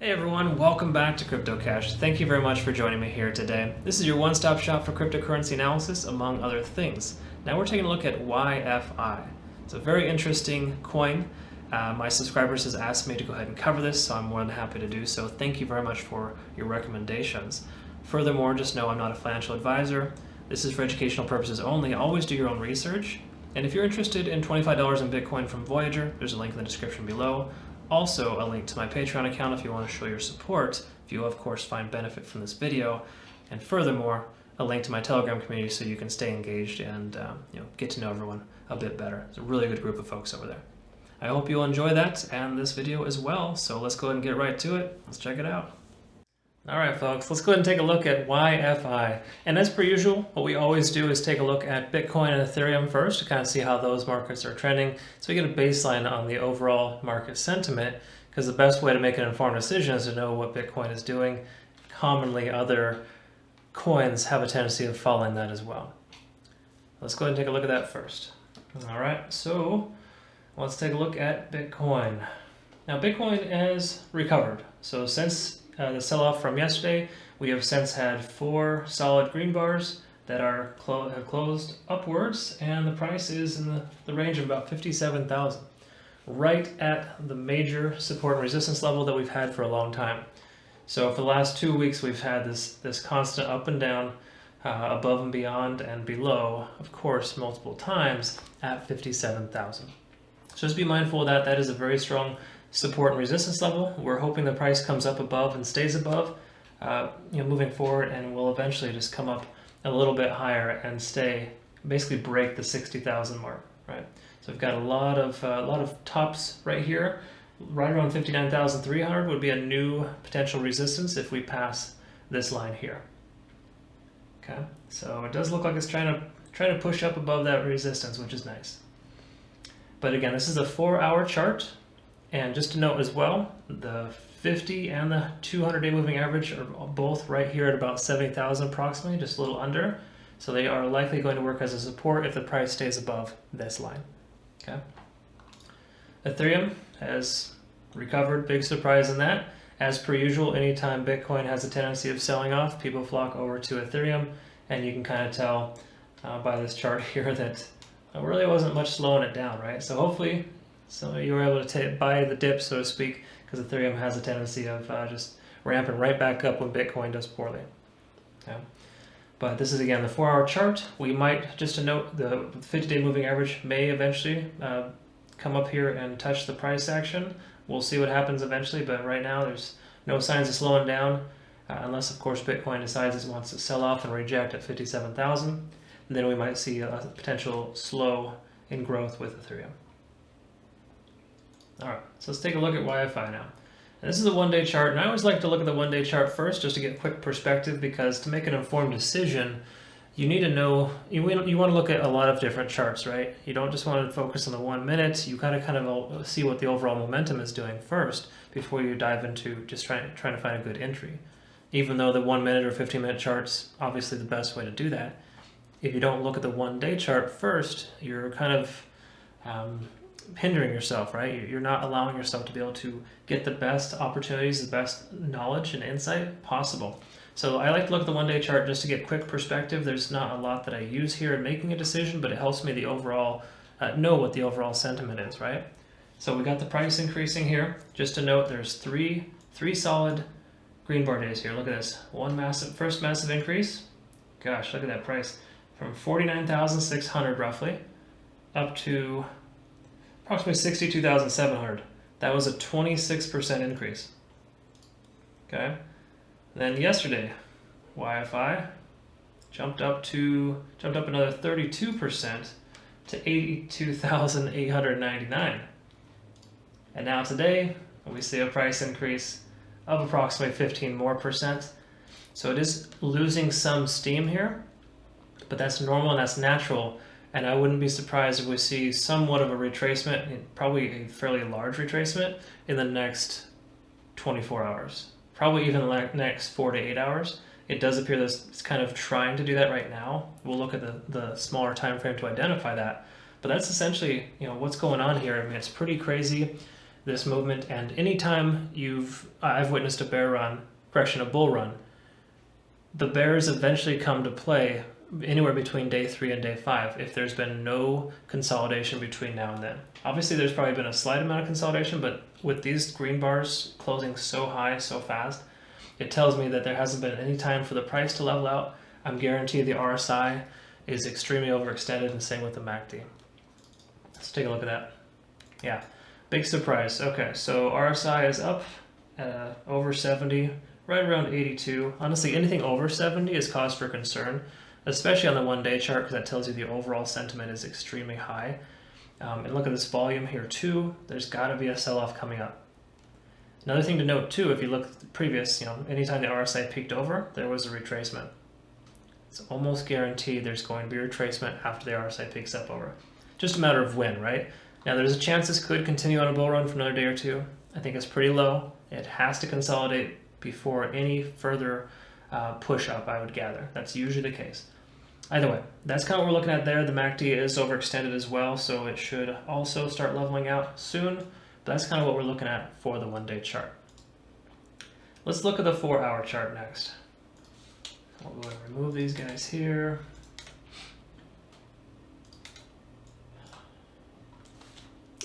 Hey everyone, welcome back to Crypto Cash. Thank you very much for joining me here today. This is your one-stop shop for cryptocurrency analysis, among other things. Now we're taking a look at YFI. It's a very interesting coin. My subscribers has asked me to go ahead and cover this, so I'm more than happy to do so. Thank you very much for your recommendations. Furthermore, just know I'm not a financial advisor. This is for educational purposes only. Always do your own research. And if you're interested in $25 in Bitcoin from Voyager, there's a link in the description below. Also, a link to my Patreon account if you want to show your support, if you of course find benefit from this video. And furthermore, a link to my Telegram community so you can stay engaged and get to know everyone a bit better. It's a really good group of folks over there. I hope you'll enjoy that and this video as well. So let's go ahead and get right to it. Let's check it out. All right, folks, let's go ahead and take a look at YFI. And as per usual, what we always do is take a look at Bitcoin and Ethereum first to kind of see how those markets are trending, so we get a baseline on the overall market sentiment, because the best way to make an informed decision is to know what Bitcoin is doing. Commonly, other coins have a tendency of following that as well. Let's go ahead and take a look at that first. All right, so let's take a look at Bitcoin. Now, Bitcoin has recovered. So since the sell-off from yesterday, we have since had 4 solid green bars that are have closed upwards, and the price is in the range of about 57,000, right at the major support and resistance level that we've had for a long time. So for the last 2 weeks, we've had this constant up and down, above and beyond and below, of course, multiple times at 57,000. So just be mindful of that. That is a very strong support and resistance level. We're hoping the price comes up above and stays above, moving forward, and will eventually just come up a little bit higher and stay, basically break the 60,000 mark, right? So we've got a lot of tops right here. Right around 59,300 would be a new potential resistance if we pass this line here. Okay, so it does look like it's trying to push up above that resistance, which is nice. But again, this is a 4-hour chart. And just to note as well, the 50 and the 200-day moving average are both right here at about 70,000 approximately, just a little under. So they are likely going to work as a support if the price stays above this line. Okay. Ethereum has recovered, big surprise in that. As per usual, anytime Bitcoin has a tendency of selling off, people flock over to Ethereum, and you can kind of tell by this chart here that there really wasn't much slowing it down, right? So hopefully, you were able to buy the dip, so to speak, because Ethereum has a tendency of just ramping right back up when Bitcoin does poorly. Okay. But this is, again, the 4-hour chart. We might, just to note, the 50-day moving average may eventually come up here and touch the price action. We'll see what happens eventually, but right now there's no signs of slowing down, unless, of course, Bitcoin decides it wants to sell off and reject at 57,000. And then we might see a potential slow in growth with Ethereum. All right, so let's take a look at YFI now. And this is a one-day chart, and I always like to look at the one-day chart first just to get a quick perspective, because to make an informed decision, you need to know, you want to look at a lot of different charts, right? You don't just want to focus on the 1 minute. You kind of see what the overall momentum is doing first before you dive into just trying to find a good entry. Even though the 1 minute or 15-minute chart's obviously the best way to do that, if you don't look at the one-day chart first, you're kind of hindering yourself, right? You're not allowing yourself to be able to get the best opportunities, the best knowledge and insight possible. So I like to look at the one-day chart just to get quick perspective. There's not a lot that I use here in making a decision, but it helps me the overall know what the overall sentiment is, right? So we got the price increasing here. Just to note, there's three solid green bar days here. Look at this. First massive increase. Gosh, look at that price. From 49,600 roughly up to approximately 62,700. That was a 26% increase. Okay. Then yesterday, YFI jumped up another 32% to 82,899. And now today, we see a price increase of approximately 15% more. So it is losing some steam here, but that's normal and that's natural. And I wouldn't be surprised if we see somewhat of a retracement, probably a fairly large retracement, in the next 24 hours. Probably even the next 4 to 8 hours. It does appear that it's kind of trying to do that right now. We'll look at the smaller time frame to identify that. But that's essentially what's going on here. I mean, it's pretty crazy. this movement. And anytime I've witnessed a bear run, a bull run, the bears eventually come to play anywhere between day 3 and day 5 if there's been no consolidation between now and then. Obviously there's probably been a slight amount of consolidation, but with these green bars closing so high so fast, it tells me that there hasn't been any time for the price to level out. I'm guaranteed the RSI is extremely overextended, and same with the MACD. Let's take a look at that. Yeah, big surprise. Okay, so RSI is up over 70, right around 82. Honestly, anything over 70 is cause for concern, especially on the one-day chart, because that tells you the overall sentiment is extremely high. And look at this volume here too. There's got to be a sell-off coming up. Another thing to note too, if you look at the previous, anytime the RSI peaked over, there was a retracement. It's almost guaranteed there's going to be a retracement after the RSI peaks up over. Just a matter of when, right? Now there's a chance this could continue on a bull run for another day or two. I think it's pretty low. It has to consolidate before any further push up, I would gather. That's usually the case. Either way, that's kind of what we're looking at there. The MACD is overextended as well, so it should also start leveling out soon. But that's kind of what we're looking at for the one-day chart. Let's look at the 4-hour chart next. We'll go ahead and remove these guys here.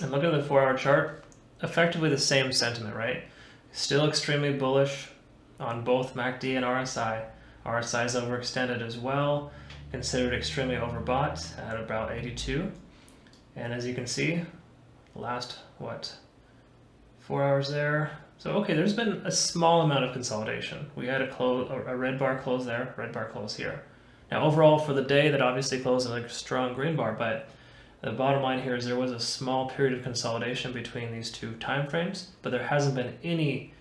And look at the 4-hour chart. Effectively the same sentiment, right? Still extremely bullish on both MACD and RSI. RSI is overextended as well, considered extremely overbought at about 82. And as you can see, last, 4 hours there. So okay, there's been a small amount of consolidation. We had a red bar close there, red bar close here. Now overall for the day, that obviously closed like a strong green bar, but the bottom line here is there was a small period of consolidation between these two time frames, but there hasn't been any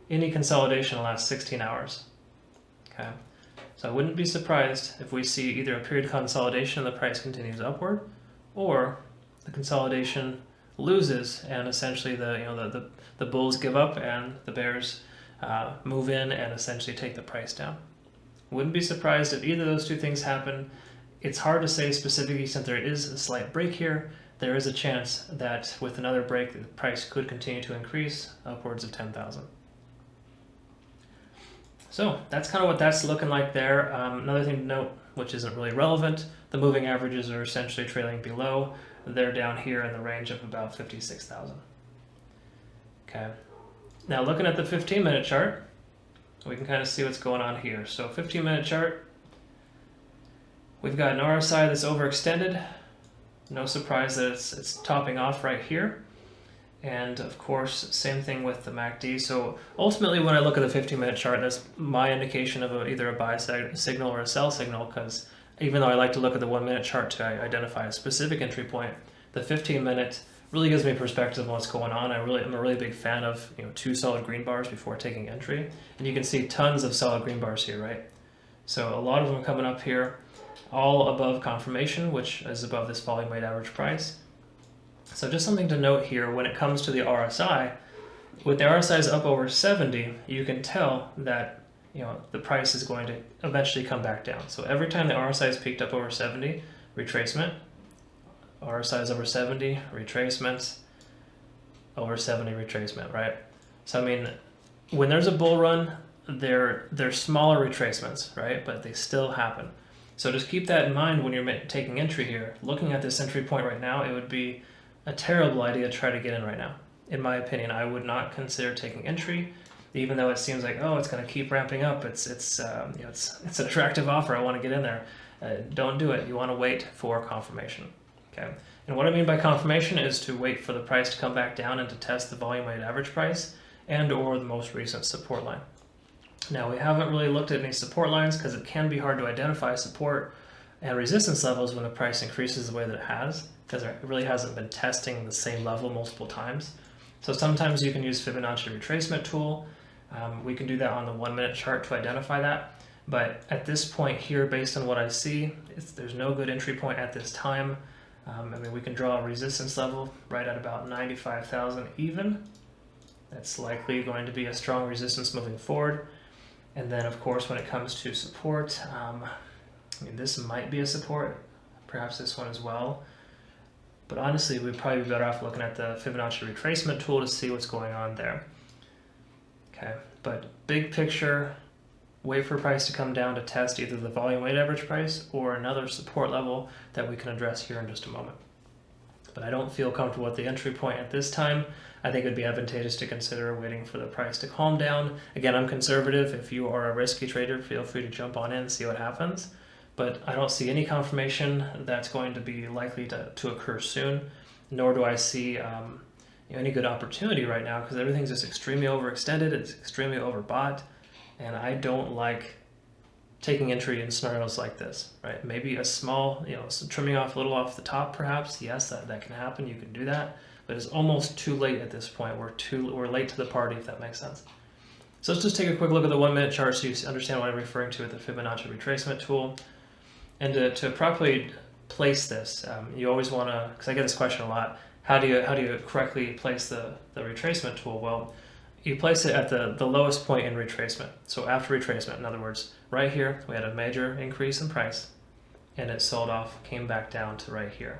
consolidation in the last 16 hours. Okay, so I wouldn't be surprised if we see either a period of consolidation and the price continues upward, or the consolidation loses and essentially the bulls give up and the bears move in and essentially take the price down. Wouldn't be surprised if either of those two things happen. It's hard to say specifically since there is a slight break here. There is a chance that with another break the price could continue to increase upwards of 10,000. So that's kind of what that's looking like there. Another thing to note, which isn't really relevant, the moving averages are essentially trailing below. They're down here in the range of about 56,000. Okay, now looking at the 15-minute chart, we can kind of see what's going on here. So 15-minute chart, we've got an RSI that's overextended. No surprise that it's topping off right here. And of course, same thing with the MACD. So ultimately, when I look at the 15-minute chart, that's my indication of either a buy signal or a sell signal, because even though I like to look at the 1-minute chart to identify a specific entry point, the 15-minute really gives me perspective on what's going on. I'm a really big fan of 2 solid green bars before taking entry. And you can see tons of solid green bars here, right? So a lot of them coming up here, all above confirmation, which is above this volume weighted average price. So just something to note here, when it comes to the RSI, with the RSIs up over 70, you can tell that the price is going to eventually come back down. So every time the RSI is peaked up over 70, retracement, RSI is over 70, retracement, over 70, retracement, right? So I mean, when there's a bull run, they're smaller retracements, right? But they still happen. So just keep that in mind when you're taking entry here. Looking at this entry point right now, it would be a terrible idea to try to get in right now. In my opinion, I would not consider taking entry, even though it seems like, oh, it's going to keep ramping up. It's an attractive offer. I want to get in there. Don't do it. You want to wait for confirmation. Okay. And what I mean by confirmation is to wait for the price to come back down and to test the volume weighted average price and or the most recent support line. Now, we haven't really looked at any support lines because it can be hard to identify support and resistance levels when the price increases the way that it has, because it really hasn't been testing the same level multiple times. So sometimes you can use Fibonacci retracement tool. We can do that on the 1-minute chart to identify that. But at this point here, based on what I see, there's no good entry point at this time. We can draw a resistance level right at about 95,000 even. That's likely going to be a strong resistance moving forward. And then, of course, when it comes to support, this might be a support, perhaps this one as well. But honestly, we'd probably be better off looking at the Fibonacci retracement tool to see what's going on there. Okay, but big picture, wait for price to come down to test either the volume weighted average price or another support level that we can address here in just a moment. But I don't feel comfortable with the entry point at this time. I think it would be advantageous to consider waiting for the price to calm down. Again, I'm conservative. If you are a risky trader, feel free to jump on in and see what happens. But I don't see any confirmation that's going to be likely to occur soon, nor do I see any good opportunity right now, because everything's just extremely overextended, it's extremely overbought, and I don't like taking entry in scenarios like this, right? Maybe a small, trimming off a little off the top perhaps, yes, that can happen, you can do that, but it's almost too late at this point. We're late to the party, if that makes sense. So let's just take a quick look at the 1 minute chart so you understand what I'm referring to with the Fibonacci retracement tool. And to properly place this, you always want to, because I get this question a lot, how do you correctly place the retracement tool? Well, you place it at the lowest point in retracement. So after retracement, in other words, right here, we had a major increase in price, and it sold off, came back down to right here.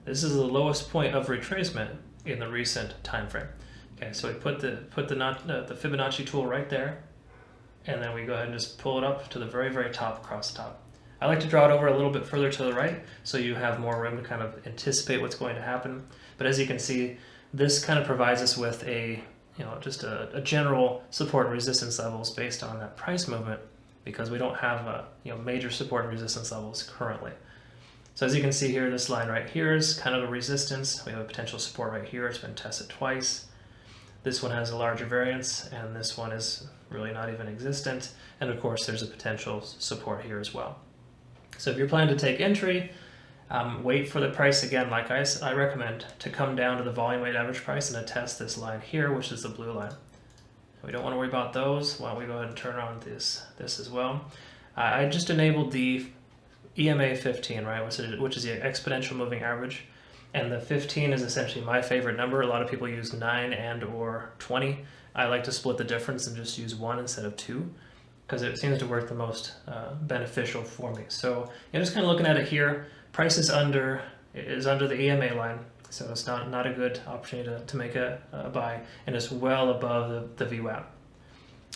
This is the lowest point of retracement in the recent time frame. Okay, so we put the Fibonacci tool right there, and then we go ahead and just pull it up to the very, very top across the top. I like to draw it over a little bit further to the right so you have more room to kind of anticipate what's going to happen. But as you can see, this kind of provides us with just a general support and resistance levels based on that price movement, because we don't have major support and resistance levels currently. So as you can see here, this line right here is kind of a resistance. We have a potential support right here. It's been tested twice. This one has a larger variance, and this one is really not even existent. And of course, there's a potential support here as well. So if you're planning to take entry, wait for the price again, like I recommend, to come down to the volume weighted average price and to test this line here, which is the blue line. We don't want to worry about those. Why don't we go ahead and turn on this as well. I just enabled the EMA 15, right, which is the exponential moving average. And the 15 is essentially my favorite number. A lot of people use 9 and or 20. I like to split the difference and just use 1 instead of 2. Because it seems to work the most beneficial for me. So just kind of looking at it here, price is under the EMA line, so it's not a good opportunity to make a buy, and it's well above the VWAP.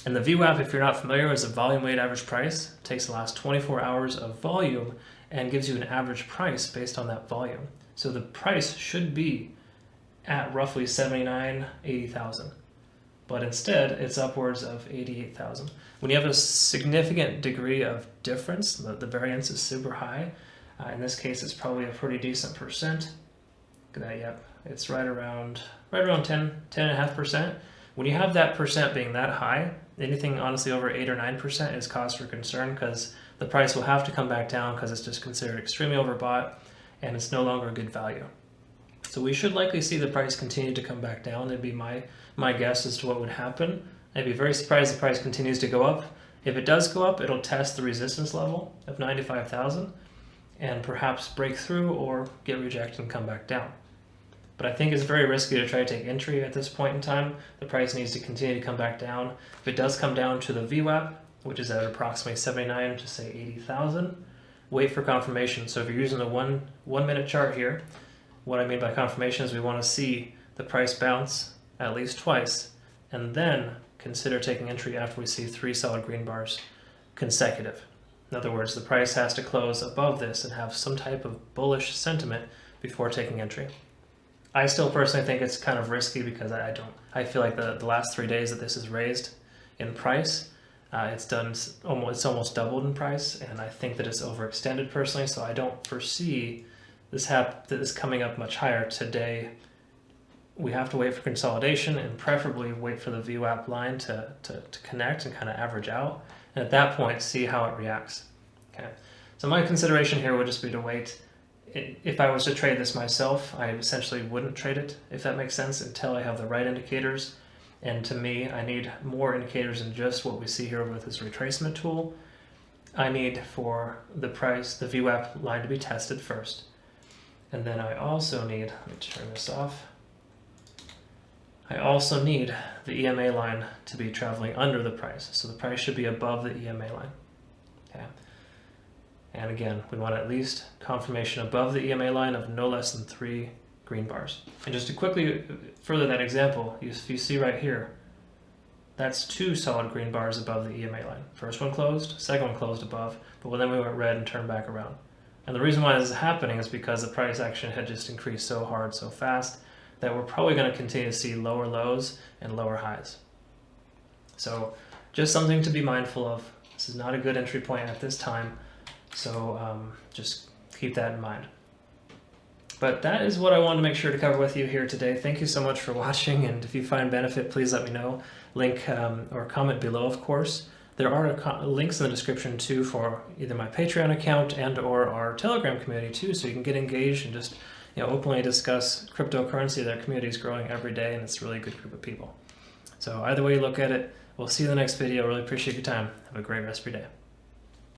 And the VWAP, if you're not familiar, is a volume weighted average price. It takes the last 24 hours of volume and gives you an average price based on that volume. So the price should be at roughly 79, 80,000. But instead, it's upwards of 88,000. When you have a significant degree of difference, the variance is super high. In this case, it's probably a pretty decent percent. Look at that, yep. It's right around 10.5%. When you have that percent being that high, anything honestly over 8 or 9% is cause for concern, because the price will have to come back down because it's just considered extremely overbought and it's no longer a good value. So we should likely see the price continue to come back down. That'd be my guess as to what would happen. I'd be very surprised if the price continues to go up. If it does go up, it'll test the resistance level of 95,000 and perhaps break through or get rejected and come back down. But I think it's very risky to try to take entry at this point in time. The price needs to continue to come back down. If it does come down to the VWAP, which is at approximately 79 to say 80,000, wait for confirmation. So if you're using the one minute chart here, what I mean by confirmation is we want to see the price bounce at least twice, and then consider taking entry after we see 3 solid green bars consecutive. In other words, the price has to close above this and have some type of bullish sentiment before taking entry. I still personally think it's kind of risky because I feel like the last 3 days that this is raised in price, it's almost doubled in price, and I think that it's overextended personally, so I don't foresee this coming up much higher today. We have to wait for consolidation and preferably wait for the VWAP line to connect and kind of average out, and at that point see how it reacts. Okay, so my consideration here would just be to wait. If I was to trade this myself, I essentially wouldn't trade it, if that makes sense, until I have the right indicators. And to me, I need more indicators than just what we see here with this retracement tool. I need for the price, the VWAP line, to be tested first. And then I also need, let me turn this off. I also need the EMA line to be traveling under the price. So the price should be above the EMA line. Okay. And again, we want at least confirmation above the EMA line of no less than 3 green bars. And just to quickly further that example, you see right here, that's 2 solid green bars above the EMA line. First one closed, second one closed above, but then we went red and turned back around. And the reason why this is happening is because the price action had just increased so hard, so fast, that we're probably going to continue to see lower lows and lower highs. So just something to be mindful of. This is not a good entry point at this time, so just keep that in mind. But that is what I wanted to make sure to cover with you here today. Thank you so much for watching, and if you find benefit, please let me know. Link or comment below, of course. There are links in the description too for either my Patreon account and or our Telegram community too, so you can get engaged and just openly discuss cryptocurrency. That community is growing every day, and it's a really good group of people. So either way you look at it, we'll see you in the next video. Really appreciate your time. Have a great rest of your day.